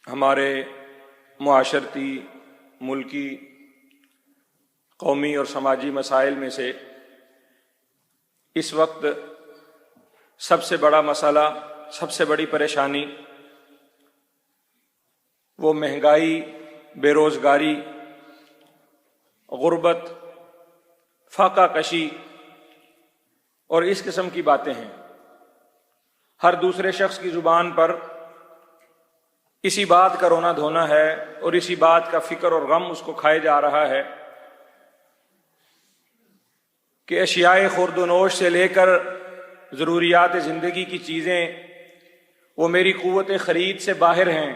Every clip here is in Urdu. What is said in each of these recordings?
ہمارے معاشرتی، ملکی، قومی اور سماجی مسائل میں سے اس وقت سب سے بڑا مسئلہ، سب سے بڑی پریشانی وہ مہنگائی، بے روزگاری، غربت، فاقہ کشی اور اس قسم کی باتیں ہیں۔ ہر دوسرے شخص کی زبان پر اسی بات کا رونا دھونا ہے اور اسی بات کا فکر اور غم اس کو کھائے جا رہا ہے کہ اشیاء خورد و نوش سے لے کر ضروریات زندگی کی چیزیں وہ میری قوت خرید سے باہر ہیں،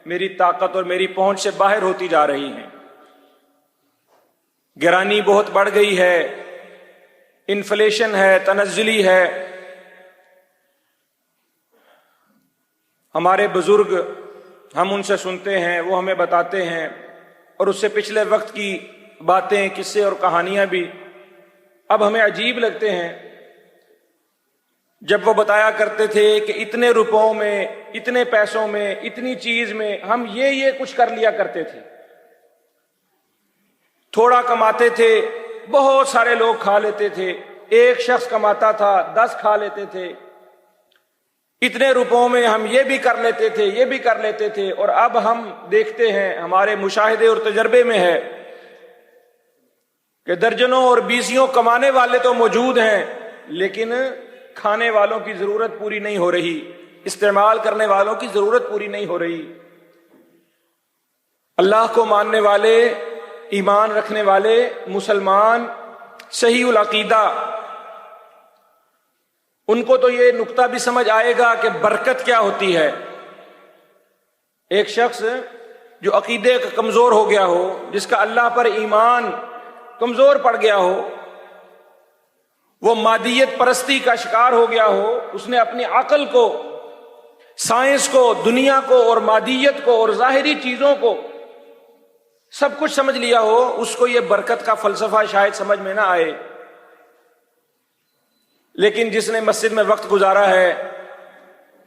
میری طاقت اور میری پہنچ سے باہر ہوتی جا رہی ہیں۔ گرانی بہت بڑھ گئی ہے، انفلیشن ہے، تنزلی ہے۔ ہمارے بزرگ، ہم ان سے سنتے ہیں، وہ ہمیں بتاتے ہیں، اور اس سے پچھلے وقت کی باتیں، قصے اور کہانیاں بھی اب ہمیں عجیب لگتے ہیں۔ جب وہ بتایا کرتے تھے کہ اتنے روپوں میں، اتنے پیسوں میں، اتنی چیز میں ہم یہ کچھ کر لیا کرتے تھے، تھوڑا کماتے تھے، بہت سارے لوگ کھا لیتے تھے، ایک شخص کماتا تھا 10 کھا لیتے تھے، اتنے روپوں میں ہم یہ بھی کر لیتے تھے، یہ بھی کر لیتے تھے۔ اور اب ہم دیکھتے ہیں، ہمارے مشاہدے اور تجربے میں ہے کہ درجنوں اور بیسیوں کمانے والے تو موجود ہیں، لیکن کھانے والوں کی ضرورت پوری نہیں ہو رہی، استعمال کرنے والوں کی ضرورت پوری نہیں ہو رہی۔ اللہ کو ماننے والے، ایمان رکھنے والے مسلمان، صحیح العقیدہ، ان کو تو یہ نقطہ بھی سمجھ آئے گا کہ برکت کیا ہوتی ہے۔ ایک شخص جو عقیدے کا کمزور ہو گیا ہو، جس کا اللہ پر ایمان کمزور پڑ گیا ہو، وہ مادیت پرستی کا شکار ہو گیا ہو، اس نے اپنی عقل کو، سائنس کو، دنیا کو اور مادیت کو اور ظاہری چیزوں کو سب کچھ سمجھ لیا ہو، اس کو یہ برکت کا فلسفہ شاید سمجھ میں نہ آئے۔ لیکن جس نے مسجد میں وقت گزارا ہے،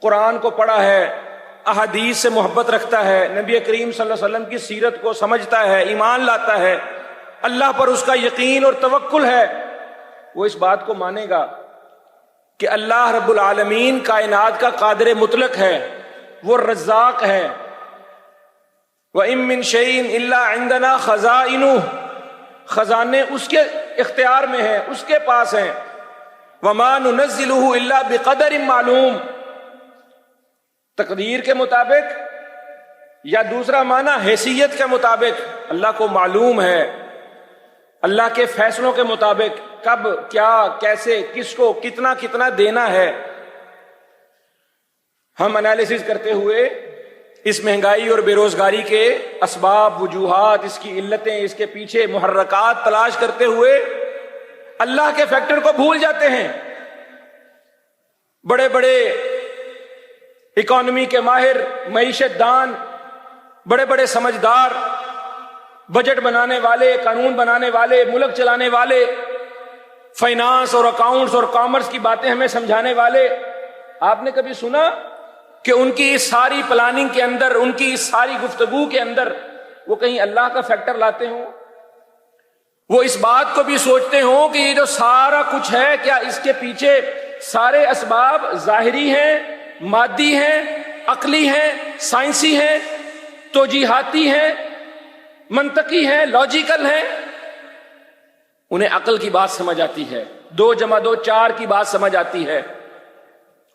قرآن کو پڑھا ہے، احادیث سے محبت رکھتا ہے، نبی کریم صلی اللہ علیہ وسلم کی سیرت کو سمجھتا ہے، ایمان لاتا ہے، اللہ پر اس کا یقین اور توکل ہے، وہ اس بات کو مانے گا کہ اللہ رب العالمین کائنات کا قادر مطلق ہے، وہ رزاق ہے۔ وَإِن مِّن شَيْءٍ إِلَّا عِندَنَا خَزَائِنُهُ، خزانے اس کے اختیار میں ہیں، اس کے پاس ہیں۔ وَمَا نُنَزِّلُهُ إِلَّا بِقَدَرٍ معلوم، تقدیر کے مطابق، یا دوسرا معنی حیثیت کے مطابق اللہ کو معلوم ہے، اللہ کے فیصلوں کے مطابق کب، کیا، کیسے، کس کو کتنا کتنا دینا ہے۔ ہم انالیسز کرتے ہوئے اس مہنگائی اور بے روزگاری کے اسباب، وجوہات، اس کی علتیں، اس کے پیچھے محرکات تلاش کرتے ہوئے اللہ کے فیکٹر کو بھول جاتے ہیں۔ بڑے بڑے اکانومی کے ماہر، معیشت دان، بڑے بڑے سمجھدار، بجٹ بنانے والے، قانون بنانے والے، ملک چلانے والے، فائنانس اور اکاؤنٹس اور کامرس کی باتیں ہمیں سمجھانے والے، آپ نے کبھی سنا کہ ان کی اس ساری پلاننگ کے اندر، ان کی اس ساری گفتگو کے اندر وہ کہیں اللہ کا فیکٹر لاتے ہوں؟ وہ اس بات کو بھی سوچتے ہوں کہ یہ جو سارا کچھ ہے، کیا اس کے پیچھے سارے اسباب ظاہری ہیں، مادی ہیں، عقلی ہیں، سائنسی ہیں، توجیحاتی ہیں، منطقی ہیں، لاجیکل ہیں؟ انہیں عقل کی بات سمجھ آتی ہے، 2 + 2 4 کی بات سمجھ آتی ہے،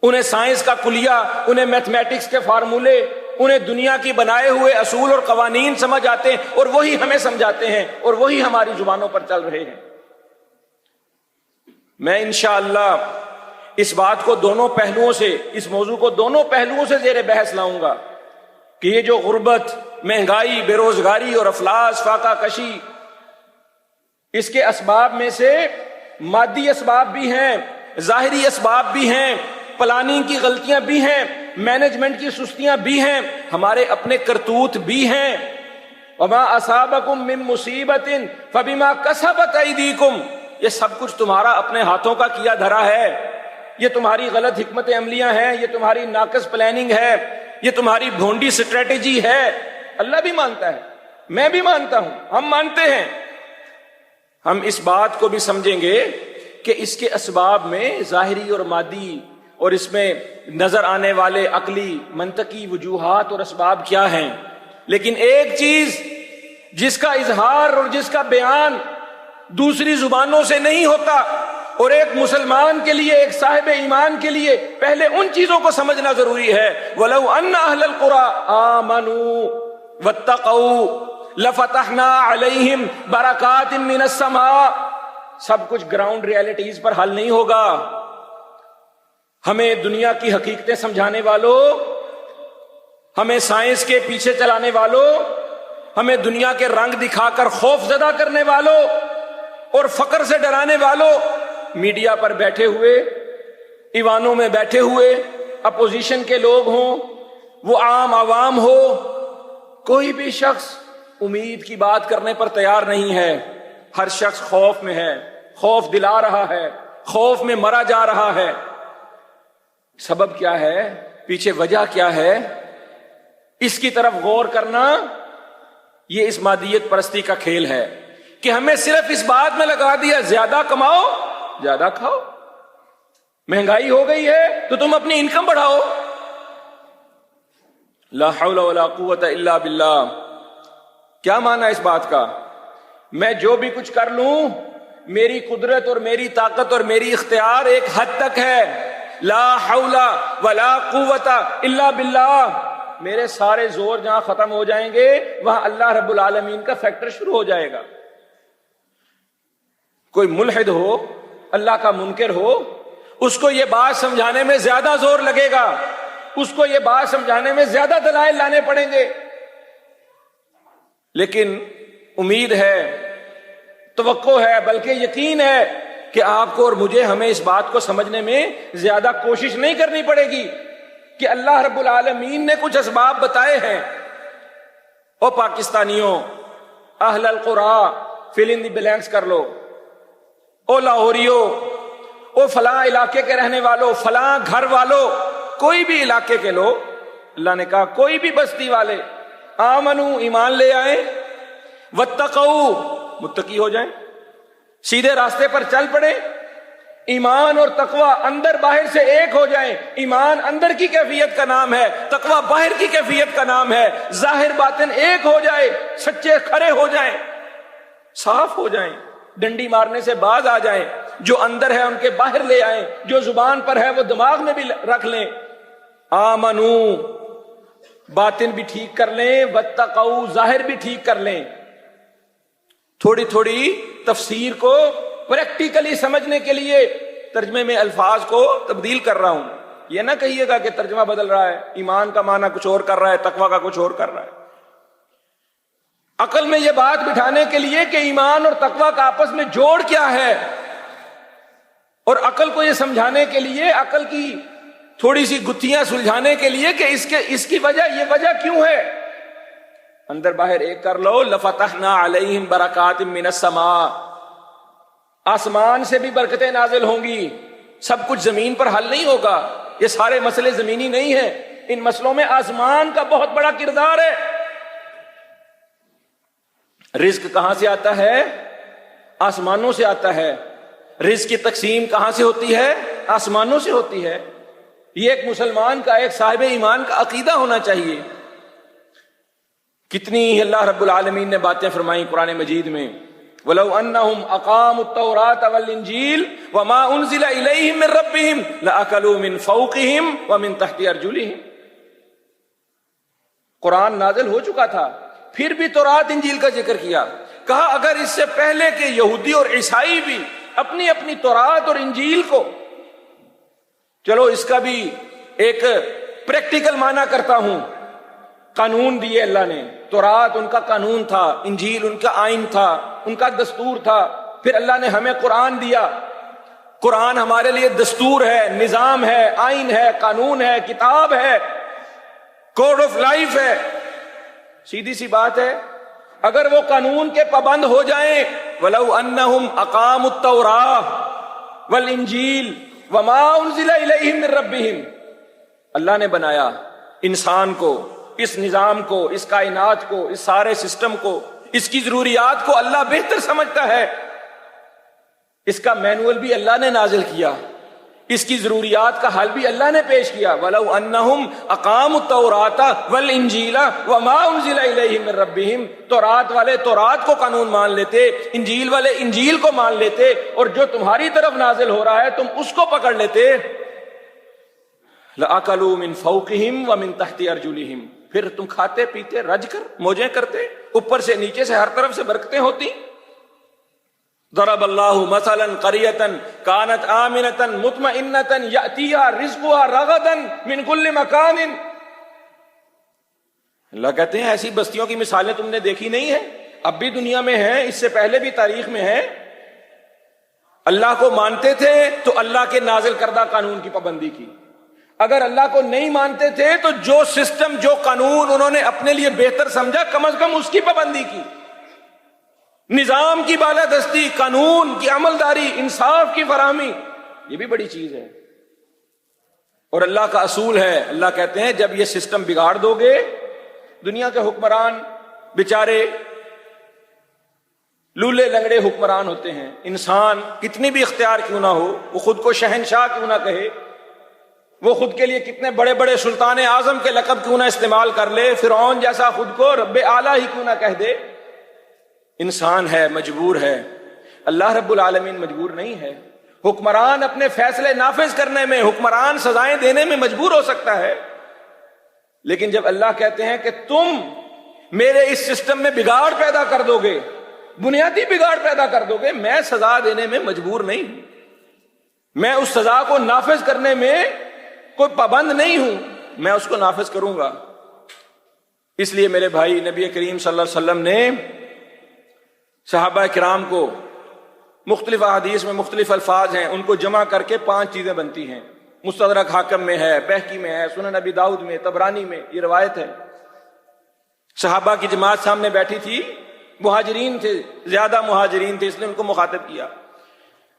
انہیں سائنس کا کلیہ، انہیں میتھمیٹکس کے فارمولے، انہیں دنیا کی بنائے ہوئے اصول اور قوانین سمجھ آتے ہیں، اور وہی ہمیں سمجھاتے ہیں اور وہی ہماری زبانوں پر چل رہے ہیں۔ میں انشاءاللہ اس بات کو دونوں پہلوؤں سے، اس موضوع کو دونوں پہلوؤں سے زیر بحث لاؤں گا کہ یہ جو غربت، مہنگائی، بے روزگاری اور افلاس، فاقہ کشی، اس کے اسباب میں سے مادی اسباب بھی ہیں، ظاہری اسباب بھی ہیں، پلاننگ کی غلطیاں بھی ہیں، مینجمنٹ کی سستیاں بھی ہیں، ہمارے اپنے کرتوت بھی ہیں۔ وما اصابکم من مصیبت فبما کسبت ایدیکم، یہ سب کچھ تمہارا اپنے ہاتھوں کا کیا دھرا ہے، یہ تمہاری غلط حکمت عملیاں ہیں، یہ تمہاری ناقص پلاننگ ہے، یہ تمہاری بھونڈی اسٹریٹجی ہے. اللہ بھی مانتا ہے, میں بھی مانتا ہوں, ہم مانتے ہیں. ہم اس بات کو بھی سمجھیں گے کہ اس کے اسباب میں ظاہری اور مادی اور اس میں نظر آنے والے عقلی منطقی وجوہات اور اسباب کیا ہیں, لیکن ایک چیز جس کا اظہار اور جس کا بیان دوسری زبانوں سے نہیں ہوتا, اور ایک مسلمان کے لیے, ایک صاحب ایمان کے لیے پہلے ان چیزوں کو سمجھنا ضروری ہے. وَلَوْ أَنَّ أَهْلَ الْقُرَىٰ آمَنُوا وَاتَّقَوْا لَفَتَحْنَا عَلَيْهِمْ بَرَكَاتٍ مِّنَ السَّمَاءِ. سب کچھ گراؤنڈ ریالٹیز پر حل نہیں ہوگا. ہمیں دنیا کی حقیقتیں سمجھانے والوں, ہمیں سائنس کے پیچھے چلانے والوں, ہمیں دنیا کے رنگ دکھا کر خوف زدہ کرنے والوں اور فقر سے ڈرانے والوں, میڈیا پر بیٹھے ہوئے, ایوانوں میں بیٹھے ہوئے, اپوزیشن کے لوگ ہوں, وہ عام عوام ہو, کوئی بھی شخص امید کی بات کرنے پر تیار نہیں ہے. ہر شخص خوف میں ہے, خوف دلا رہا ہے, خوف میں مرا جا رہا ہے. سبب کیا ہے, پیچھے وجہ کیا ہے, اس کی طرف غور کرنا یہ اس مادیت پرستی کا کھیل ہے کہ ہمیں صرف اس بات میں لگا دیا زیادہ کماؤ زیادہ کھاؤ, مہنگائی ہو گئی ہے تو تم اپنی انکم بڑھاؤ. لا حول ولا قوت الا باللہ. کیا معنی اس بات کا؟ میں جو بھی کچھ کر لوں, میری قدرت اور میری طاقت اور میری اختیار ایک حد تک ہے. لا حول ولا قوت الا باللہ. میرے سارے زور جہاں ختم ہو جائیں گے وہاں اللہ رب العالمین کا فیکٹر شروع ہو جائے گا. کوئی ملحد ہو, اللہ کا منکر ہو, اس کو یہ بات سمجھانے میں زیادہ زور لگے گا, اس کو یہ بات سمجھانے میں زیادہ دلائل لانے پڑیں گے. لیکن امید ہے, توقع ہے, بلکہ یقین ہے کہ آپ کو اور مجھے, ہمیں اس بات کو سمجھنے میں زیادہ کوشش نہیں کرنی پڑے گی کہ اللہ رب العالمین نے کچھ اسباب بتائے ہیں. او پاکستانیوں, اہل القرآ, فل ان دی بلینکس کر لو. او لاہوریو, او فلاں علاقے کے رہنے والوں, فلاں گھر والوں, کوئی بھی علاقے کے لوگ, اللہ نے کہا کوئی بھی بستی والے, آمنو ایمان لے آئیں, واتقوا متقی ہو جائیں, سیدھے راستے پر چل پڑے. ایمان اور تقوی اندر باہر سے ایک ہو جائیں. ایمان اندر کی کیفیت کا نام ہے, تقوی باہر کی کیفیت کا نام ہے. ظاہر باطن ایک ہو جائے, سچے کھڑے ہو جائیں, صاف ہو جائیں, ڈنڈی مارنے سے باز آ جائیں. جو اندر ہے ان کے باہر لے آئیں, جو زبان پر ہے وہ دماغ میں بھی رکھ لیں. آمنو باطن بھی ٹھیک کر لیں, واتقوا ظاہر بھی ٹھیک کر لیں. تھوڑی تھوڑی تفسیر کو پریکٹیکلی سمجھنے کے لیے ترجمے میں الفاظ کو تبدیل کر رہا ہوں. یہ نہ کہیے گا کہ ترجمہ بدل رہا ہے, ایمان کا معنی کچھ اور کر رہا ہے, تقوی کا کچھ اور کر رہا ہے. عقل میں یہ بات بٹھانے کے لیے کہ ایمان اور تقوی کا آپس میں جوڑ کیا ہے, اور عقل کو یہ سمجھانے کے لیے, عقل کی تھوڑی سی گتھیاں سلجھانے کے لیے کہ اس کی وجہ, یہ وجہ کیوں ہے. اندر باہر ایک کر لو. لفتحنا علیہم برکات من السماء, آسمان سے بھی برکتیں نازل ہوں گی. سب کچھ زمین پر حل نہیں ہوگا, یہ سارے مسئلے زمینی نہیں ہیں, ان مسئلوں میں آسمان کا بہت بڑا کردار ہے. رزق کہاں سے آتا ہے؟ آسمانوں سے آتا ہے. رزق کی تقسیم کہاں سے ہوتی ہے؟ آسمانوں سے ہوتی ہے. یہ ایک مسلمان کا, ایک صاحب ایمان کا عقیدہ ہونا چاہیے. کتنی اللہ رب العالمین نے باتیں فرمائی قرآن مجید میں. وَلَوْ أَنَّهُمْ أَقَامُوا التَّوْرَاةَ وَالْإِنْجِيلَ وَمَا أُنزِلَ إِلَيْهِمْ مِنْ رَبِّهِمْ لَأَكَلُوا مِنْ فَوْقِهِمْ وَمِنْ تَحْتِ أَرْجُلِهِمْ. قرآن نازل ہو چکا تھا, پھر بھی تورات انجیل کا ذکر کیا. کہا اگر اس سے پہلے کہ یہودی اور عیسائی بھی اپنی اپنی تورات اور انجیل کو, چلو اس کا بھی ایک پریکٹیکل معنی کرتا ہوں, قانون دیے اللہ نے. تورات ان کا قانون تھا, انجیل ان کا آئین تھا, ان کا دستور تھا. پھر اللہ نے ہمیں قرآن دیا. قرآن ہمارے لیے دستور ہے, نظام ہے, آئین ہے, قانون ہے, کتاب ہے, کوڈ آف لائف ہے. سیدھی سی بات ہے, اگر وہ قانون کے پابند ہو جائیں, وَلَوْ أَنَّهُمْ أَقَامُوا التَّوْرَاةَ وَالْإِنْجِيلَ وَمَا أُنزِلَ إِلَيْهِمْ مِنْ رَبِّهِمْ. اللہ نے بنایا, انسان کو، اس نظام کو، اس کائنات کو، اس سارے سسٹم کو، اس کی ضروریات کو اللہ بہتر سمجھتا ہے۔ اس کا مینول بھی اللہ نے نازل کیا، اس کی ضروریات کا حل بھی اللہ نے پیش کیا۔ وَلَوْ أَنَّهُمْ أَقَامُوا التَّوْرَاةَ وَالْإِنْجِيلَ وَمَا أُنزِلَ إِلَيْهِم مِّن رَّبِّهِمْ، تورات والے تورات کو قانون مان لیتے، انجیل والے انجیل کو مان لیتے، اور جو تمہاری طرف نازل ہو رہا ہے تم اس کو پکڑ لیتے۔ لَأَكَلُوا مِن فَوْقِهِمْ وَمِن تَحْتِ أَرْجُلِهِمْ، پھر تم کھاتے پیتے رج کر موجیں کرتے، اوپر سے نیچے سے ہر طرف سے برکتیں ہوتی۔ ضرب اللہ مثلا قریۃ کانت آمنۃ مطمئنۃ یأتیہا رزقها رغدا من کل مکان۔ اللہ کہتے ہیں ایسی بستیوں کی مثالیں تم نے دیکھی نہیں ہیں، اب بھی دنیا میں ہیں، اس سے پہلے بھی تاریخ میں ہیں۔ اللہ کو مانتے تھے تو اللہ کے نازل کردہ قانون کی پابندی کی، اگر اللہ کو نہیں مانتے تھے تو جو سسٹم جو قانون انہوں نے اپنے لیے بہتر سمجھا کم از کم اس کی پابندی کی۔ نظام کی بالادستی، قانون کی عملداری، انصاف کی فراہمی، یہ بھی بڑی چیز ہے۔ اور اللہ کا اصول ہے، اللہ کہتے ہیں جب یہ سسٹم بگاڑ دو گے، دنیا کے حکمران بیچارے لولے لنگڑے حکمران ہوتے ہیں، انسان کتنی بھی اختیار کیوں نہ ہو، وہ خود کو شہنشاہ کیوں نہ کہے، وہ خود کے لیے کتنے بڑے بڑے سلطان اعظم کے لقب کیوں نہ استعمال کر لے، فرعون جیسا خود کو رب اعلیٰ ہی کیوں نہ کہہ دے، انسان ہے، مجبور ہے۔ اللہ رب العالمین مجبور نہیں ہے۔ حکمران اپنے فیصلے نافذ کرنے میں، حکمران سزائیں دینے میں مجبور ہو سکتا ہے، لیکن جب اللہ کہتے ہیں کہ تم میرے اس سسٹم میں بگاڑ پیدا کر دو گے، بنیادی بگاڑ پیدا کر دو گے، میں سزا دینے میں مجبور نہیں ہوں، میں اس سزا کو نافذ کرنے میں کوئی پابند نہیں ہوں، میں اس کو نافذ کروں گا۔ اس لیے میرے بھائی، نبی کریم صلی اللہ علیہ وسلم نے صحابہ کرام کو، مختلف احادیث میں مختلف الفاظ ہیں، ان کو جمع کر کے 5 چیزیں بنتی ہیں۔ مستدرک حاکم میں ہے، بہقی میں ہے، سنن ابی داؤد میں، طبرانی میں یہ روایت ہے۔ صحابہ کی جماعت سامنے بیٹھی تھی، مہاجرین تھے، زیادہ مہاجرین تھے، اس نے ان کو مخاطب کیا،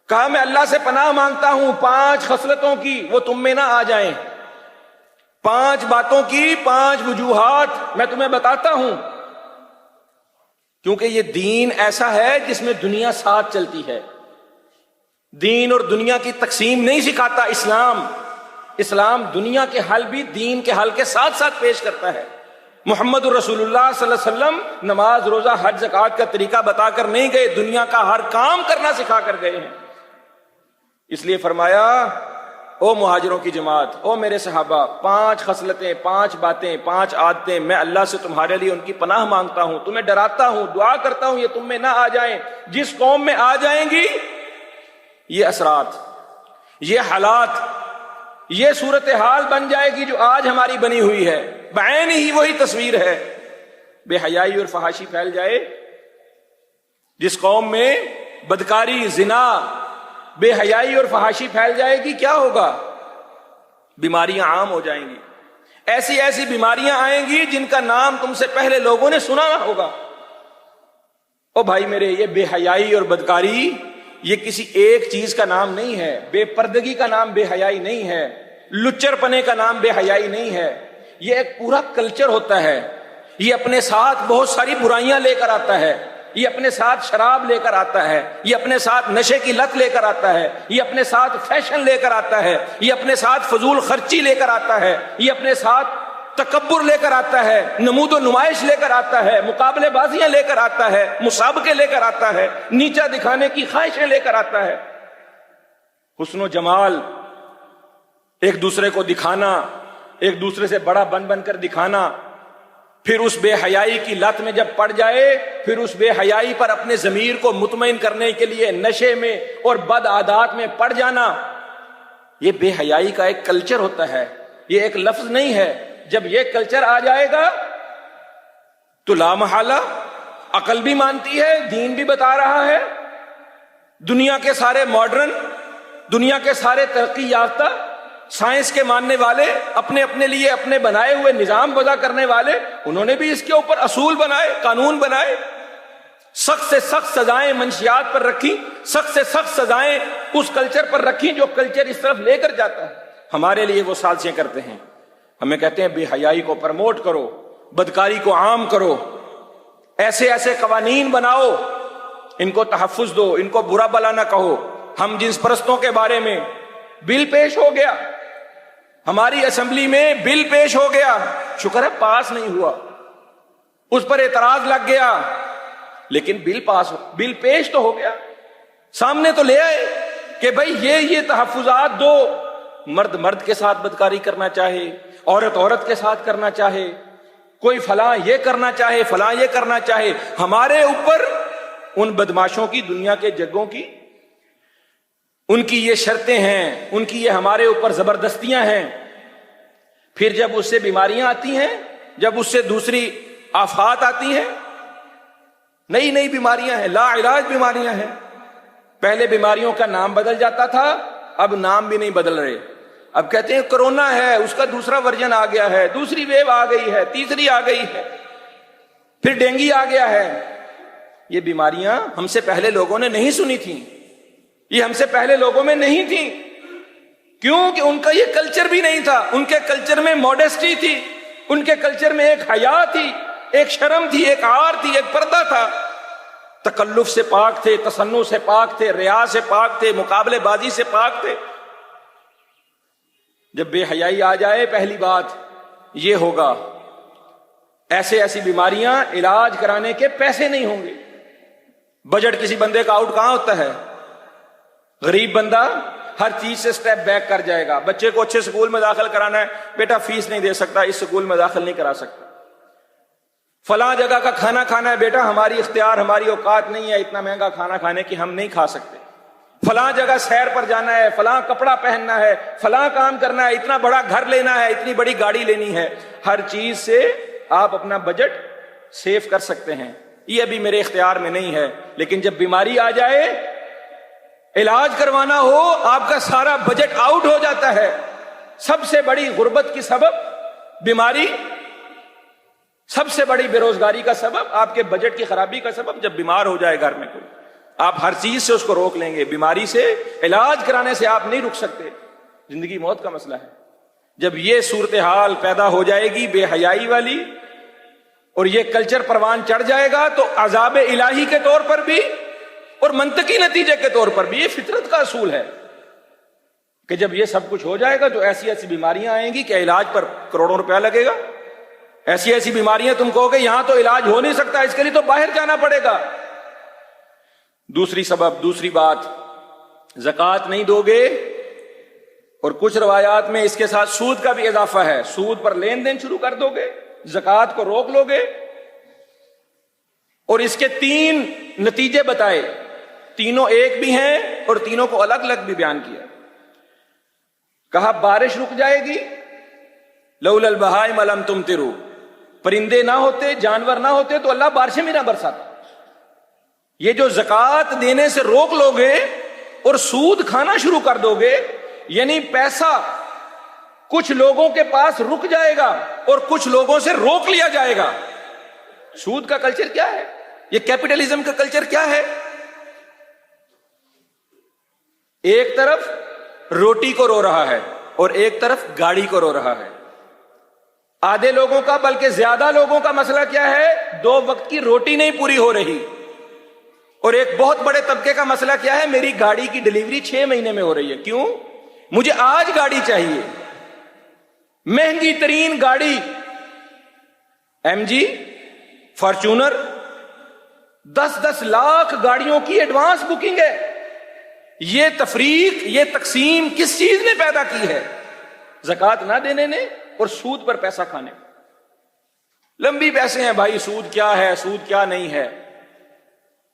کہا میں اللہ سے پناہ مانگتا ہوں 5 خصلتوں کی وہ تم میں نہ آ جائیں، 5 باتوں کی 5 وجوہات میں تمہیں بتاتا ہوں، کیونکہ یہ دین ایسا ہے جس میں دنیا ساتھ چلتی ہے۔ دین اور دنیا کی تقسیم نہیں سکھاتا اسلام دنیا کے حل بھی دین کے حل کے ساتھ ساتھ پیش کرتا ہے۔ محمد الرسول اللہ صلی اللہ علیہ وسلم نماز، روزہ، حج، زکوٰۃ کا طریقہ بتا کر نہیں گئے، دنیا کا ہر کام کرنا سکھا کر گئے ہیں۔ اس لیے فرمایا، او مہاجروں کی جماعت، او میرے صحابہ، 5 خصلتیں، 5 باتیں، 5 عادتیں میں اللہ سے تمہارے لیے ان کی پناہ مانگتا ہوں، تمہیں ڈراتا ہوں، دعا کرتا ہوں یہ تم میں نہ آ جائیں۔ جس قوم میں آ جائیں گی یہ اثرات، یہ حالات، یہ صورتحال بن جائے گی جو آج ہماری بنی ہوئی ہے، بعین ہی وہی تصویر ہے۔ بے حیائی اور فحاشی پھیل جائے، جس قوم میں بدکاری، زنا، بے حیائی اور فحاشی پھیل جائے گی، کیا ہوگا؟ بیماریاں عام ہو جائیں گی، ایسی ایسی بیماریاں آئیں گی جن کا نام تم سے پہلے لوگوں نے سنا نہ ہوگا۔ او بھائی میرے، یہ بے حیائی اور بدکاری یہ کسی ایک چیز کا نام نہیں ہے، بے پردگی کا نام بے حیائی نہیں ہے، لچر پنے کا نام بے حیائی نہیں ہے، یہ ایک پورا کلچر ہوتا ہے۔ یہ اپنے ساتھ بہت ساری برائیاں لے کر آتا ہے، یہ اپنے ساتھ شراب لے کر آتا ہے، یہ اپنے ساتھ نشے کی لت لے کر آتا ہے، یہ اپنے ساتھ فیشن لے کر آتا ہے، یہ اپنے ساتھ فضول خرچی لے کر آتا ہے، یہ اپنے ساتھ تکبر لے کر آتا ہے، نمود و نمائش لے کر آتا ہے، مقابلے بازیاں لے کر آتا ہے، مسابقے لے کر آتا ہے، نیچا دکھانے کی خواہشیں لے کر آتا ہے، حسن و جمال، ایک دوسرے کو دکھانا، ایک دوسرے سے بڑا بن بن کر دکھانا، پھر اس بے حیائی کی لت میں جب پڑ جائے، پھر اس بے حیائی پر اپنے ضمیر کو مطمئن کرنے کے لیے نشے میں اور بد عادات میں پڑ جانا، یہ بے حیائی کا ایک کلچر ہوتا ہے، یہ ایک لفظ نہیں ہے۔ جب یہ کلچر آ جائے گا تو لا محالہ عقل بھی مانتی ہے، دین بھی بتا رہا ہے، دنیا کے سارے ماڈرن، دنیا کے سارے ترقی یافتہ، سائنس کے ماننے والے، اپنے اپنے لیے اپنے بنائے ہوئے نظام وضع کرنے والے، انہوں نے بھی اس کے اوپر اصول بنائے، قانون بنائے، سخت سے سخت سزائیں منشیات پر رکھی، سخت سے سخت سزائیں اس کلچر پر رکھی جو کلچر اس طرف لے کر جاتا ہے۔ ہمارے لیے وہ سازشیں کرتے ہیں، ہمیں کہتے ہیں بے حیائی کو پروموٹ کرو، بدکاری کو عام کرو، ایسے ایسے قوانین بناؤ، ان کو تحفظ دو، ان کو برا بلا نہ کہو۔ ہم جنس پرستوں کے بارے میں بل پیش ہو گیا، ہماری اسمبلی میں بل پیش ہو گیا، شکر ہے پاس نہیں ہوا، اس پر اعتراض لگ گیا، لیکن بل پیش تو ہو گیا، سامنے تو لے آئے کہ بھائی یہ تحفظات دو، مرد مرد کے ساتھ بدکاری کرنا چاہے، عورت عورت کے ساتھ کرنا چاہے، کوئی فلاں یہ کرنا چاہے، فلاں یہ کرنا چاہے، ہمارے اوپر ان بدماشوں کی، دنیا کے جگوں کی، ان کی یہ شرطیں ہیں، ان کی یہ ہمارے اوپر زبردستیاں ہیں۔ پھر جب اس سے بیماریاں آتی ہیں، جب اس سے دوسری آفات آتی ہیں، نئی نئی بیماریاں ہیں، لا علاج بیماریاں ہیں۔ پہلے بیماریوں کا نام بدل جاتا تھا، اب نام بھی نہیں بدل رہے، اب کہتے ہیں کرونا ہے، اس کا دوسرا ورژن آ گیا ہے، دوسری ویو آ گئی ہے، تیسری آ گئی ہے، پھر ڈینگی آ گیا ہے۔ یہ بیماریاں ہم سے پہلے لوگوں نے نہیں سنی تھیں، یہ ہم سے پہلے لوگوں میں نہیں تھیں، کیوں کہ ان کا یہ کلچر بھی نہیں تھا، ان کے کلچر میں موڈسٹی تھی، ان کے کلچر میں ایک حیا تھی، ایک شرم تھی، ایک عار تھی، ایک پردہ تھا، تکلف سے پاک تھے، تصنع سے پاک تھے، ریا سے پاک تھے، مقابلے بازی سے پاک تھے۔ جب بے حیائی آ جائے، پہلی بات یہ ہوگا، ایسے ایسی بیماریاں علاج کرانے کے پیسے نہیں ہوں گے۔ بجٹ کسی بندے کا آؤٹ کہاں ہوتا ہے؟ غریب بندہ ہر چیز سے سٹیپ بیک کر جائے گا، بچے کو اچھے سکول میں داخل کرانا ہے، بیٹا فیس نہیں دے سکتا، اس سکول میں داخل نہیں کرا سکتا۔ فلاں جگہ کا کھانا کھانا ہے، بیٹا ہماری اختیار، ہماری اوقات نہیں ہے اتنا مہنگا کھانا کھانے کی، ہم نہیں کھا سکتے۔ فلاں جگہ سیر پر جانا ہے، فلاں کپڑا پہننا ہے، فلاں کام کرنا ہے، اتنا بڑا گھر لینا ہے، اتنی بڑی گاڑی لینی ہے، ہر چیز سے آپ اپنا بجٹ سیو کر سکتے ہیں، یہ ابھی میرے اختیار میں نہیں ہے۔ لیکن جب بیماری آ جائے، علاج کروانا ہو، آپ کا سارا بجٹ آؤٹ ہو جاتا ہے۔ سب سے بڑی غربت کی سبب بیماری، سب سے بڑی بے روزگاری کا سبب، آپ کے بجٹ کی خرابی کا سبب، جب بیمار ہو جائے گھر میں کوئی، آپ ہر چیز سے اس کو روک لیں گے، بیماری سے، علاج کرانے سے آپ نہیں رک سکتے، زندگی موت کا مسئلہ ہے۔ جب یہ صورتحال پیدا ہو جائے گی بے حیائی والی، اور یہ کلچر پروان چڑھ جائے گا، تو عذاب الہی کے طور پر بھی اور منطقی نتیجے کے طور پر بھی، یہ فطرت کا اصول ہے کہ جب یہ سب کچھ ہو جائے گا تو ایسی ایسی بیماریاں آئیں گی کہ علاج پر کروڑوں روپیہ لگے گا، ایسی ایسی بیماریاں تم کہو گے یہاں تو علاج ہو نہیں سکتا، اس کے لیے تو باہر جانا پڑے گا۔ دوسری بات، زکوٰۃ نہیں دو گے، اور کچھ روایات میں اس کے ساتھ سود کا بھی اضافہ ہے، سود پر لین دین شروع کر دو گے، زکوٰۃ کو روک لو گے، اور اس کے 3 نتیجے بتائے، تینوں ایک بھی ہیں اور تینوں کو الگ الگ بھی بیان کیا۔ کہا بارش رک جائے گی، لولا البہائم لم تمطروا، پرندے نہ ہوتے، جانور نہ ہوتے تو اللہ بارشیں بھی نہ برساتا۔ یہ جو زکوٰۃ دینے سے روک لو گے اور سود کھانا شروع کر دو گے، یعنی پیسہ کچھ لوگوں کے پاس رک جائے گا اور کچھ لوگوں سے روک لیا جائے گا۔ سود کا کلچر کیا ہے؟ یہ کیپٹلزم کا کلچر کیا ہے؟ ایک طرف روٹی کو رو رہا ہے اور ایک طرف گاڑی کو رو رہا ہے۔ آدھے لوگوں کا، بلکہ زیادہ لوگوں کا مسئلہ کیا ہے؟ 2 وقت کی روٹی نہیں پوری ہو رہی، اور ایک بہت بڑے طبقے کا مسئلہ کیا ہے؟ میری گاڑی کی ڈلیوری 6 مہینے میں ہو رہی ہے۔ کیوں؟ مجھے آج گاڑی چاہیے، مہنگی ترین گاڑی، ایم جی، فارچونر، 10 لاکھ گاڑیوں کی ایڈوانس بکنگ ہے۔ یہ تفریق، یہ تقسیم کس چیز نے پیدا کی ہے؟ زکوٰۃ نہ دینے نے اور سود پر پیسہ کھانے۔ لمبی پیسے ہیں بھائی، سود کیا ہے، سود کیا نہیں ہے،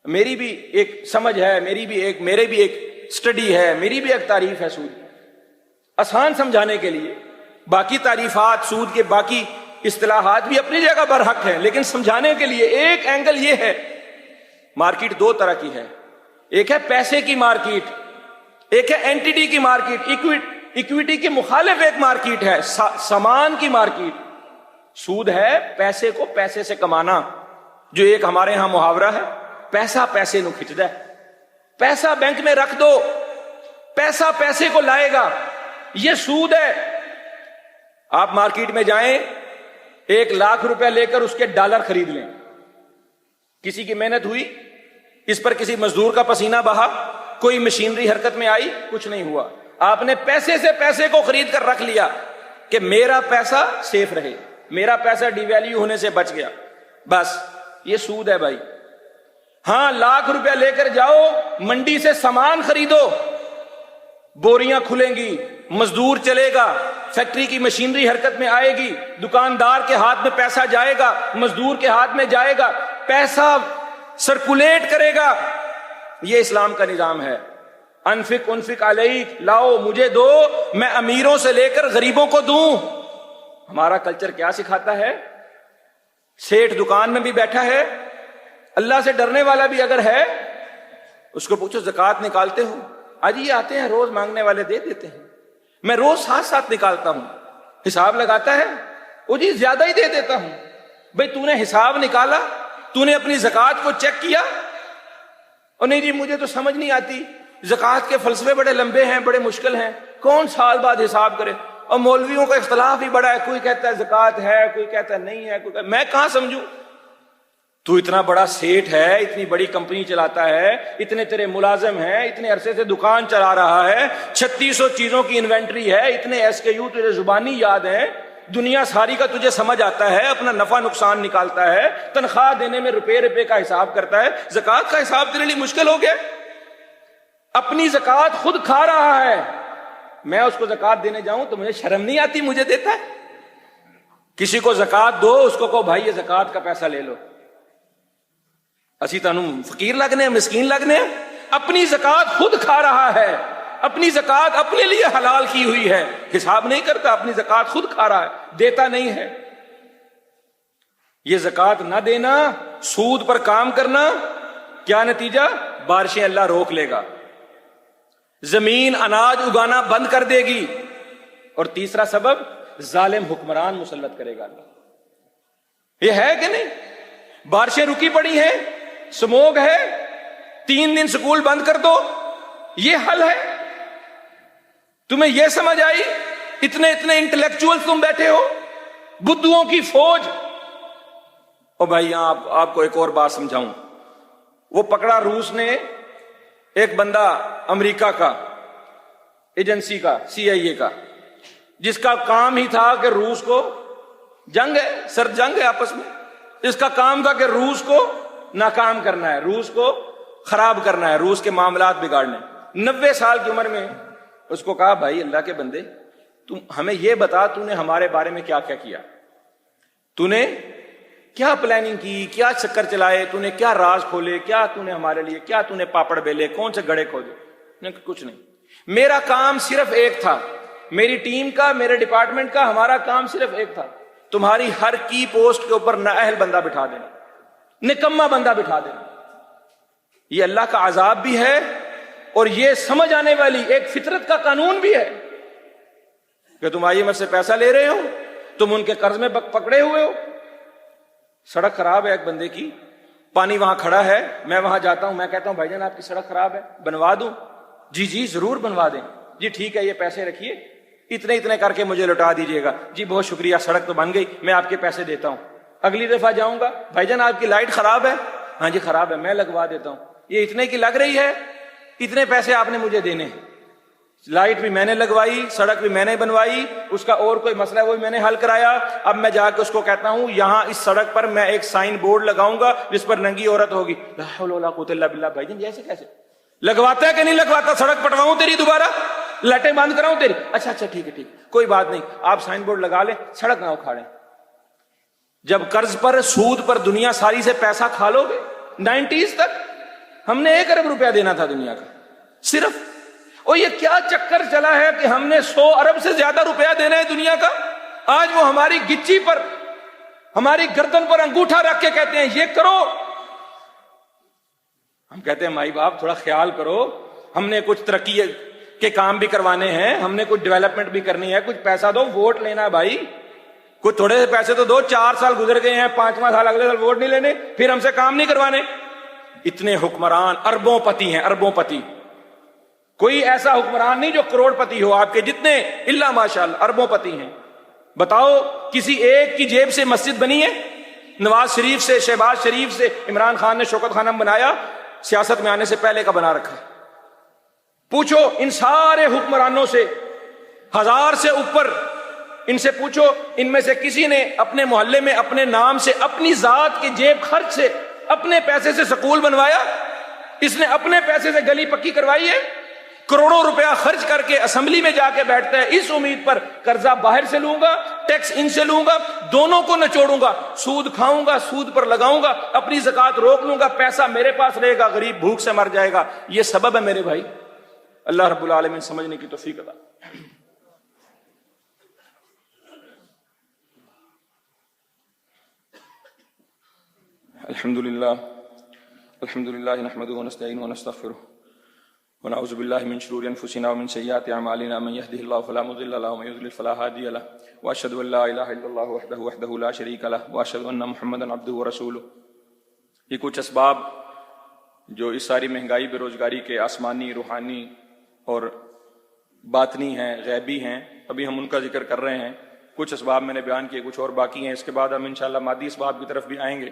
میری بھی ایک سمجھ ہے، میری بھی ایک سٹڈی ہے، میری بھی ایک تعریف ہے سود، آسان سمجھانے کے لیے۔ باقی تعریفات سود کے، باقی اصطلاحات بھی اپنی جگہ برحق ہیں، لیکن سمجھانے کے لیے ایک اینگل یہ ہے، مارکیٹ 2 طرح کی ہے، ایک ہے پیسے کی مارکیٹ، ایک ہے اینٹیٹی کی مارکیٹ، ایکویٹی کے مخالف ایک مارکیٹ ہے، سامان کی مارکیٹ۔ سود ہے پیسے کو پیسے سے کمانا، جو ایک ہمارے ہاں محاورہ ہے، پیسہ پیسے نو کھچدا ہے، پیسہ بینک میں رکھ دو، پیسہ پیسے کو لائے گا، یہ سود ہے۔ آپ مارکیٹ میں جائیں, 1,00,000 روپے لے کر اس کے ڈالر خرید لیں. کسی کی محنت ہوئی, اس پر کسی مزدور کا پسینہ بہا, کوئی مشینری حرکت میں آئی, کچھ نہیں ہوا. آپ نے پیسے سے پیسے کو خرید کر رکھ لیا کہ میرا پیسہ سیف رہے, میرا پیسہ ڈی ویلیو ہونے سے بچ گیا. بس یہ سود ہے بھائی. ہاں, 1,00,000 روپے لے کر جاؤ, منڈی سے سامان خریدو, بوریاں کھلیں گی, مزدور چلے گا, فیکٹری کی مشینری حرکت میں آئے گی, دکاندار کے ہاتھ میں پیسہ جائے گا, مزدور کے ہاتھ میں جائے گا, پیسہ سرکولیٹ کرے گا. یہ اسلام کا نظام ہے. انفق علیک, لاؤ مجھے دو, میں امیروں سے لے کر غریبوں کو دوں. ہمارا کلچر کیا سکھاتا ہے؟ سیٹھ دکان میں بھی بیٹھا ہے, اللہ سے ڈرنے والا بھی اگر ہے, اس کو پوچھو زکوٰۃ نکالتے ہو؟ آج یہ آتے ہیں روز مانگنے والے دے دیتے ہیں. میں روز ساتھ نکالتا ہوں, حساب لگاتا ہے, وہ جی زیادہ ہی دے دیتا ہوں. بھئی تو نے حساب نکالا, تو نے اپنی زکوٰۃ کو چیک کیا؟ اور نہیں جی مجھے تو سمجھ نہیں آتی, زکوٰۃ کے فلسفے بڑے لمبے ہیں, بڑے مشکل ہیں, کون سال بعد حساب کرے, اور مولویوں کا اختلاف ہی بڑا ہے, کوئی کہتا ہے زکوٰۃ ہے, کوئی کہتا ہے نہیں ہے, کوئی میں کہاں سمجھوں؟ تو اتنا بڑا سیٹ ہے, اتنی بڑی کمپنی چلاتا ہے, اتنے تیرے ملازم ہیں, اتنے عرصے سے دکان چلا رہا ہے, 3600 چیزوں کی انوینٹری ہے, اتنے SKU تجھے زبانی یاد ہیں, دنیا ساری کا تجھے سمجھ آتا ہے, اپنا نفع نقصان نکالتا ہے, تنخواہ دینے میں روپے کا حساب کرتا ہے. زکوٰۃ کا حساب تیرے لیے مشکل ہو گیا؟ اپنی زکوٰۃ خود کھا رہا ہے, میں اس کو زکوٰۃ دینے جاؤں تو مجھے شرم نہیں آتی, مجھے دیتا ہے. کسی کو زکوٰۃ دو, اس کو کہو بھائی یہ زکوٰۃ کا پیسہ لے لو, اسی تانوں فقیر لگنے, مسکین لگنے. اپنی زکوٰۃ خود کھا رہا ہے, اپنی زکوٰۃ اپنے لیے حلال کی ہوئی ہے, حساب نہیں کرتا, اپنی زکوٰۃ خود کھا رہا ہے, دیتا نہیں ہے. یہ زکوٰۃ نہ دینا, سود پر کام کرنا, کیا نتیجہ؟ بارشیں اللہ روک لے گا, زمین اناج اگانا بند کر دے گی, اور تیسرا سبب ظالم حکمران مسلط کرے گا اللہ. یہ ہے کہ نہیں؟ بارشیں رکی پڑی ہیں, سموگ ہے, 3 دن سکول بند کر دو, یہ حل ہے؟ تمہیں یہ سمجھ آئی؟ اتنے انٹلیکچوئل تم بیٹھے ہو, بدھوؤں کی فوج. اور بھائی یہاں آپ کو ایک اور بات سمجھاؤں. وہ پکڑا روس نے ایک بندہ امریکہ کا ایجنسی کا, CIA کا, جس کا کام ہی تھا کہ روس کو جنگ ہے, سرد جنگ ہے آپس میں, اس کا کام تھا کہ روس کو ناکام کرنا ہے, روس کو خراب کرنا ہے, روس کے معاملات بگاڑنے. 90 سال کی عمر میں اس کو کہا بھائی اللہ کے بندے, تم ہمیں یہ بتا تو نے ہمارے بارے میں کیا کیا, تو نے کیا پلاننگ کی, کیا چکر چلائے, تو نے کیا راز کھولے, کیا تو نے ہمارے لیے, کیا تو نے پاپڑ بیلے, کون سے گڑے کھودے؟ کچھ نہیں, میرا کام صرف ایک تھا, میری ٹیم کا, میرے ڈپارٹمنٹ کا, ہمارا کام صرف ایک تھا, تمہاری ہر کی پوسٹ کے اوپر نااہل بندہ بٹھا دینا, نکما بندہ بٹھا دینا. یہ اللہ کا عذاب بھی ہے, اور یہ سمجھ آنے والی ایک فطرت کا قانون بھی ہے کہ تم IMF سے پیسہ لے رہے ہو, تم ان کے قرض میں پکڑے ہوئے ہو. سڑک خراب ہے ایک بندے کی, پانی وہاں کھڑا ہے, میں وہاں جاتا ہوں, میں کہتا ہوں بھائی جان آپ کی سڑک خراب ہے, بنوا دوں؟ جی ضرور بنوا دیں. جی ٹھیک ہے, یہ پیسے رکھیے, اتنے کر کے مجھے لوٹا دیجیے گا. جی بہت شکریہ, سڑک تو بن گئی, میں آپ کے پیسے دیتا ہوں. اگلی دفعہ جاؤں گا, بھائی جان آپ کی لائٹ خراب ہے, ہاں جی خراب ہے, میں لگوا دیتا ہوں. یہ اتنے کی لگ رہی ہے, اتنے پیسے آپ نے مجھے دینے ہیں. لائٹ بھی میں نے لگوائی, سڑک بھی میں نے بنوائی, اس کا اور کوئی مسئلہ ہے وہ بھی میں نے حل کرایا. اب میں جا کے اس کو کہتا ہوں یہاں اس سڑک پر میں ایک سائن بورڈ لگاؤں گا جس پر ننگی عورت ہوگی. لا حول ولا قوت الا باللہ. بھائی جان ایسے کیسے لگواتا ہے کہ نہیں لگواتا؟ سڑک پٹواؤں تیری, دوبارہ لٹیں بند کراؤں تیری؟ اچھا ٹھیک ہے, کوئی بات نہیں, آپ سائن بورڈ لگا لیں, سڑک نہ اکھاڑیں. جب قرض پر, سود پر دنیا ساری سے پیسہ کھا لو گے, 90s تک ہم نے 1 ارب روپیہ دینا تھا دنیا کا صرف. اور یہ کیا چکر چلا ہے کہ ہم نے 100 ارب سے زیادہ روپیہ دینا ہے دنیا کا. آج وہ ہماری گچی پر, ہماری گردن پر انگوٹھا رکھ کے کہتے ہیں یہ کرو. ہم کہتے ہیں مائی باپ تھوڑا خیال کرو, ہم نے کچھ ترقی کے کام بھی کروانے ہیں, ہم نے کچھ ڈیولپمنٹ بھی کرنی ہے, کچھ پیسہ دو, ووٹ لینا بھائی, کچھ تھوڑے سے پیسے تو دو. 4 سال گزر گئے ہیں, 5واں سال اگلے سال ووٹ نہیں لینے, پھر ہم سے کام نہیں کروانے. اتنے حکمران اربوں پتی ہیں, اربوں پتی. کوئی ایسا حکمران نہیں جو کروڑ پتی ہو آپ کے جتنے, الا ماشاءاللہ اربوں پتی ہیں. بتاؤ کسی ایک کی جیب سے مسجد بنی ہے؟ نواز شریف سے، شہباز شریف سے، عمران خان نے شوکت خانم بنایا، سیاست میں آنے سے پہلے کا بنا رکھا ہے۔ پوچھو ان سارے حکمرانوں سے، 1000 سے اوپر، ان سے پوچھو ان میں سے کسی نے اپنے محلے میں اپنے نام سے، اپنی ذات کے جیب خرچ سے، اپنے پیسے سے سکول بنوایا؟ اس نے اپنے پیسے سے گلی پکی کروائی ہے؟ کروڑوں روپیہ خرچ کر کے اسمبلی میں جا کے بیٹھتا ہے اس امید پر قرضہ باہر سے لوں گا، ٹیکس ان سے لوں گا، دونوں کو نچوڑوں گا، سود کھاؤں گا، سود پر لگاؤں گا، اپنی زکات روک لوں گا، پیسہ میرے پاس رہے گا، غریب بھوک سے مر جائے گا۔ یہ سبب ہے میرے بھائی۔ اللہ رب العالمین سمجھنے کی توفیق عطا۔ الحمدللہ نحمده ونستعینه ونستغفره ونعوذ باللہ من شرور انفسنا ومن سیئات اعمالنا، من یهده اللہ فلا مضل له ومن یضلل فلا هادی له، واشهد ان لا الہ الا اللہ وحدہ لا شریک له، واشهد ان محمدا عبدہ ورسولہ۔ یہ کچھ اسباب جو اس ساری مہنگائی، بے روزگاری کے آسمانی، روحانی اور باطنی ہیں، غیبی ہیں، ابھی ہم ان کا ذکر کر رہے ہیں۔ کچھ اسباب میں نے بیان کیے، کچھ اور باقی ہیں، اس کے بعد ہم انشاءاللہ مادی اسباب کی طرف بھی آئیں گے۔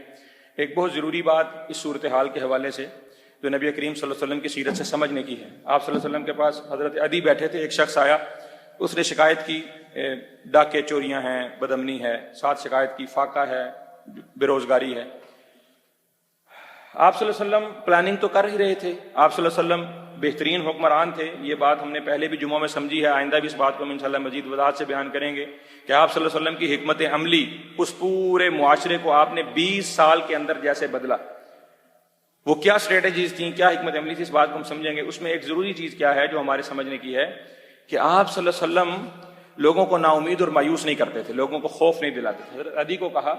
ایک بہت ضروری بات اس صورتحال کے حوالے سے جو نبی کریم صلی اللہ علیہ وسلم کی سیرت سے سمجھنے کی ہے۔ آپ صلی اللہ علیہ وسلم کے پاس حضرت عدی بیٹھے تھے، ایک شخص آیا، اس نے شکایت کی ڈاکے چوریاں ہیں، بدامنی ہے، ساتھ شکایت کی فاقہ ہے، بے روزگاری ہے۔ آپ صلی اللہ علیہ وسلم پلاننگ تو کر ہی رہے تھے، آپ صلی اللہ علیہ وسلم بہترین حکمران تھے، یہ بات ہم نے پہلے بھی جمعوں میں سمجھی ہے، آئندہ بھی اس بات کو ہم انشاءاللہ مزید وضاحت سے بیان کریں گے کہ آپ صلی اللہ علیہ وسلم کی حکمت عملی اس پورے معاشرے کو آپ نے 20 سال کے اندر جیسے بدلا۔ وہ کیا اسٹریٹجیز تھیں، کیا حکمت عملی تھی، اس بات کو ہم سمجھیں گے۔ اس میں ایک ضروری چیز کیا ہے جو ہمارے سمجھنے کی ہے کہ آپ صلی اللہ علیہ وسلم لوگوں کو نا امید اور مایوس نہیں کرتے تھے، لوگوں کو خوف نہیں دلاتے تھے۔ حضرت عدی کو کہا،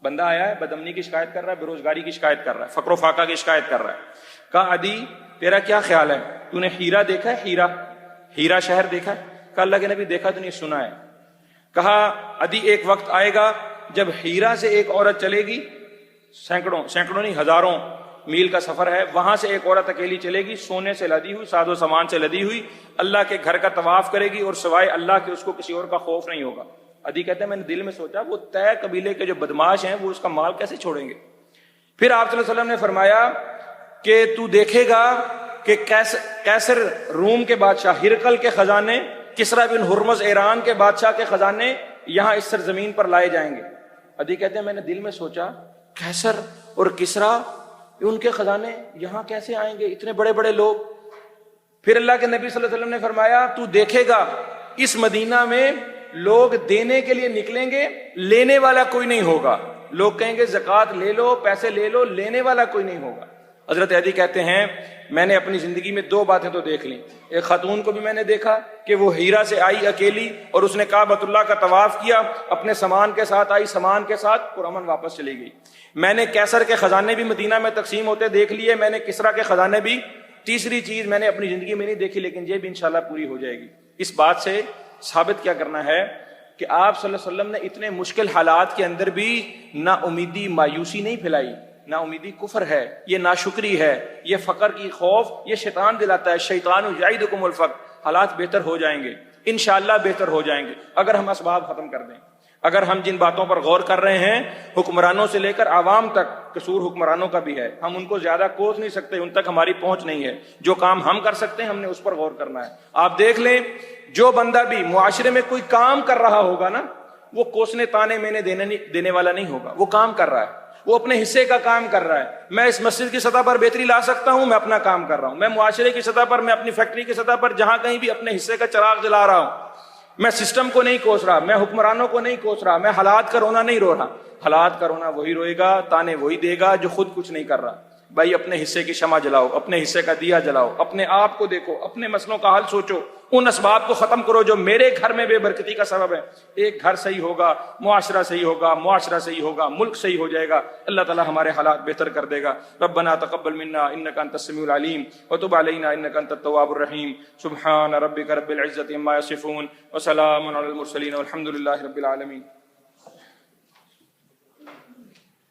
بندہ آیا ہے، بدامنی کی شکایت کر رہا ہے، بے روزگاری کی شکایت کر رہا ہے، فقر و فاقہ کی شکایت کر رہا ہے۔ کہا عدی تیرا کیا خیال ہے، تو نے ہیرا دیکھا ہے؟ ہیرا شہر دیکھا ہے؟ کہا اللہ کے نبی دیکھا تو نہیں، سنا ہے۔ کہا عدی ایک وقت آئے گا جب ہیرا سے ایک عورت چلے گی، سینکڑوں نہیں ہزاروں میل کا سفر ہے، وہاں سے ایک عورت اکیلی چلے گی، سونے سے لدی ہوئی، ساز و سامان سے لدی ہوئی، اللہ کے گھر کا طواف کرے گی اور سوائے اللہ کے اس کو کسی اور کا خوف نہیں ہوگا۔ عدی کہتے ہیں میں نے دل میں سوچا وہ طے قبیلے کے جو بدماش ہیں وہ اس کا مال کیسے چھوڑیں گے؟ پھر آپ صلی اللہ علیہ وسلم نے فرمایا کہ تو دیکھے گا کہ کیسر روم کے بادشاہ ہرقل کے خزانے، کسرا بن ہرمز ایران کے بادشاہ کے خزانے یہاں اس سرزمین پر لائے جائیں گے۔ عدی کہتے ہیں میں نے دل میں سوچا کیسر اور کسرا ان کے خزانے یہاں کیسے آئیں گے، اتنے بڑے بڑے لوگ؟ پھر اللہ کے نبی صلی اللہ علیہ وسلم نے فرمایا تو دیکھے گا اس مدینہ میں لوگ دینے کے لیے نکلیں گے، لینے والا کوئی نہیں ہوگا، لوگ کہیں گے زکوٰۃ لے لو، پیسے لے لو، لینے والا کوئی نہیں ہوگا۔ حضرت عدی کہتے ہیں میں نے اپنی زندگی میں 2 باتیں تو دیکھ لیں، ایک خاتون کو بھی میں نے دیکھا کہ وہ ہیرا سے آئی اکیلی اور اس نے کعبۃ اللہ کا طواف کیا، اپنے سامان کے ساتھ آئی، سامان کے ساتھ پرامن واپس چلی گئی۔ میں نے کیسر کے خزانے بھی مدینہ میں تقسیم ہوتے دیکھ لیے، میں نے کسرا کے خزانے بھی۔ تیسری چیز میں نے اپنی زندگی میں نہیں دیکھی لیکن یہ بھی انشاءاللہ پوری ہو جائے گی۔ اس بات سے ثابت کیا کرنا ہے کہ آپ صلی اللہ علیہ وسلم نے اتنے مشکل حالات کے اندر بھی نا امیدی، مایوسی نہیں پھیلائی۔ نا امیدی کفر ہے، یہ ناشکری ہے، یہ فقر کی خوف یہ شیطان دلاتا ہے۔ شیطان یعدکم الفقر۔ حالات بہتر ہو جائیں گے انشاءاللہ، بہتر ہو جائیں گے اگر ہم اسباب ختم کر دیں، اگر ہم جن باتوں پر غور کر رہے ہیں، حکمرانوں سے لے کر عوام تک قصور حکمرانوں کا بھی ہے، ہم ان کو زیادہ کوس نہیں سکتے، ان تک ہماری پہنچ نہیں ہے۔ جو کام ہم کر سکتے ہیں ہم نے اس پر غور کرنا ہے۔ آپ دیکھ لیں جو بندہ بھی معاشرے میں کوئی کام کر رہا ہوگا نا، وہ کوسنے تانے میں نے دینے والا نہیں ہوگا، وہ کام کر رہا ہے، وہ اپنے حصے کا کام کر رہا ہے۔ میں اس مسجد کی سطح پر بہتری لا سکتا ہوں، میں اپنا کام کر رہا ہوں۔ میں معاشرے کی سطح پر، میں اپنی فیکٹری کی سطح پر جہاں کہیں بھی اپنے حصے کا چراغ جلا رہا ہوں۔ میں سسٹم کو نہیں کوس رہا، میں حکمرانوں کو نہیں کوس رہا، میں حالات کا رونا نہیں رو رہا۔ حالات کا رونا وہی روئے گا، تانے وہی دے گا جو خود کچھ نہیں کر رہا۔ بھائی اپنے حصے کی شمع جلاؤ، اپنے حصے کا دیا جلاؤ، اپنے آپ کو دیکھو، اپنے مسئلوں کا حل سوچو، ان اسباب کو ختم کرو جو میرے گھر میں بے برکتی کا سبب ہے۔ ایک گھر صحیح ہوگا، معاشرہ صحیح ہوگا، معاشرہ صحیح ہوگا، ملک صحیح ہو جائے گا، اللہ تعالی ہمارے حالات بہتر کر دے گا۔ ربنا تقبل منا انک انت السمیع العلیم وتب علینا انک انت التواب الرحیم۔ سبحان ربک رب العزۃ عما یصفون وسلام علی المرسلین والحمد للہ رب العالمین۔